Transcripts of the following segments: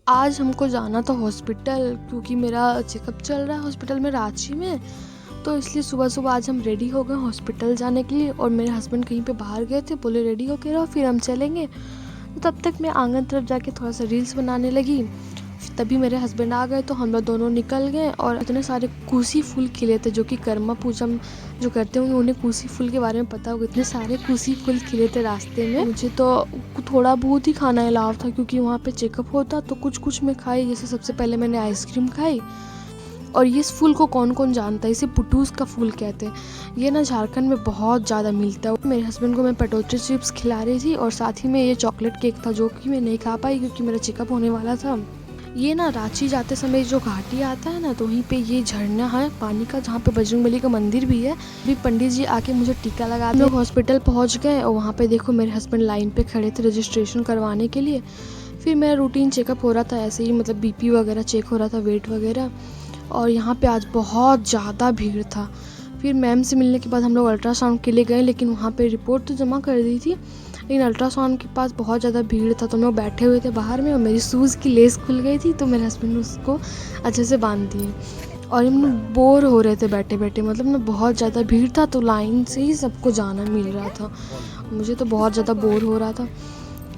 आज हमको जाना था हॉस्पिटल क्योंकि मेरा चेकअप चल रहा है हॉस्पिटल में रांची में। तो इसलिए सुबह-सुबह आज हम रेडी हो गए हॉस्पिटल जाने के लिए और मेरे हस्बैंड कहीं पे बाहर गए थे, बोले रेडी होके रहो फिर हम चलेंगे। तो तब तक मैं आँगन तरफ जाके थोड़ा-सा रील्स बनाने लगी। तभी मेरे हस्बैंड आ गए तो हम लोग दोनों निकल गए और इतने सारे कुसी फूल खिले थे, जो कि कर्मा पूजम जो करते होंगे उन्हें कुसी फूल के बारे में पता होगा। इतने सारे कुसी फूल खिले थे रास्ते में। मुझे तो थोड़ा बहुत ही खाना अलाउ था क्योंकि वहाँ पे चेकअप होता, तो कुछ मैं खाई। जैसे सबसे पहले मैंने आइसक्रीम खाई। और ये इस फूल को कौन कौन जानता है, इसे पुटूस का फूल कहते हैं। ये ना झारखंड में बहुत ज़्यादा मिलता है। मेरे हस्बैंड को मैं पोटैटो चिप्स खिला रही थी और साथ ही में ये चॉकलेट केक था, जो कि मैं नहीं खा पाई क्योंकि मेरा चेकअप होने वाला था। ये ना रांची जाते समय जो घाटी आता है ना, तो वहीं पे ये झरना है पानी का, जहाँ पे बजरंगबली का मंदिर भी है। अभी पंडित जी आके मुझे टीका लगा दिया। हम लोग हॉस्पिटल पहुँच गए और वहाँ पे देखो मेरे हस्बैंड लाइन पे खड़े थे रजिस्ट्रेशन करवाने के लिए। फिर मेरा रूटीन चेकअप हो रहा था, ऐसे ही मतलब बीपी वगैरह चेक हो रहा था, वेट वगैरह। और यहाँ पे आज बहुत ज़्यादा भीड़ था। फिर मैम से मिलने के बाद हम लोग अल्ट्रासाउंड के लिए गए, लेकिन वहाँ पे रिपोर्ट तो जमा कर दी थी, लेकिन अल्ट्रासाउंड के पास बहुत ज़्यादा भीड़ था। तो हम लोग बैठे हुए थे बाहर में और मेरी शूज़ की लेस खुल गई थी, तो मेरे हस्बैंड ने उसको अच्छे से बांध दिए। और हम लोग बोर हो रहे थे बैठे बैठे, मतलब ना बहुत ज़्यादा भीड़ था, तो लाइन से ही सबको जाना मिल रहा था। मुझे तो बहुत ज़्यादा बोर हो रहा था,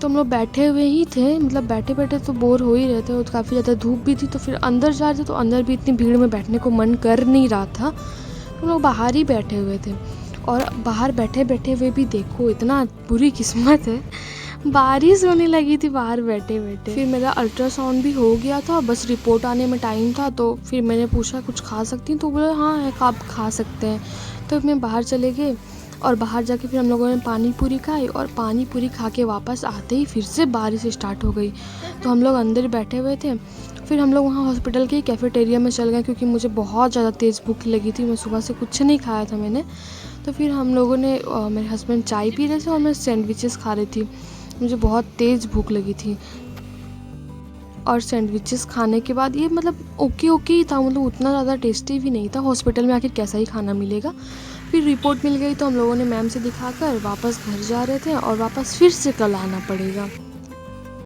तो हम लोग बैठे हुए ही थे। मतलब बैठे बैठे तो बोर हो ही रहे थे और काफ़ी ज़्यादा धूप भी थी। तो फिर अंदर जा रहे थे तो अंदर भी इतनी भीड़ में बैठने को मन कर नहीं रहा था, तो हम लोग बाहर ही बैठे हुए थे। और बाहर बैठे बैठे हुए भी देखो इतना बुरी किस्मत है, बारिश होने लगी थी बाहर बैठे बैठे। फिर मेरा अल्ट्रासाउंड भी हो गया था, बस रिपोर्ट आने में टाइम था। तो फिर मैंने पूछा कुछ खा सकती हूँ, तो बोले हाँ है, आप खा सकते हैं। तो मैं बाहर चले गए और बाहर जाके फिर हम लोगों ने पानी पूरी खाई और पानी पूरी खा के वापस आते ही फिर से बारिश स्टार्ट हो गई। तो हम लोग अंदर बैठे हुए थे। फिर हम लोग वहाँ हॉस्पिटल के कैफ़ेटेरिया में चल गए क्योंकि मुझे बहुत ज़्यादा तेज़ भूख लगी थी। मैं सुबह से कुछ नहीं खाया था मैंने। तो फिर हम लोगों ने मेरे हस्बैंड चाय पी रहे थे और मैं सैंडविचेस खा रही थी। मुझे बहुत तेज़ भूख लगी थी और सैंडविचेस खाने के बाद ये मतलब ओके ही था, मतलब उतना ज़्यादा टेस्टी भी नहीं था। हॉस्पिटल में आखिर कैसा ही खाना मिलेगा। फिर रिपोर्ट मिल गई तो हम लोगों ने मैम से दिखाकर वापस घर जा रहे थे और वापस फिर से कल आना पड़ेगा।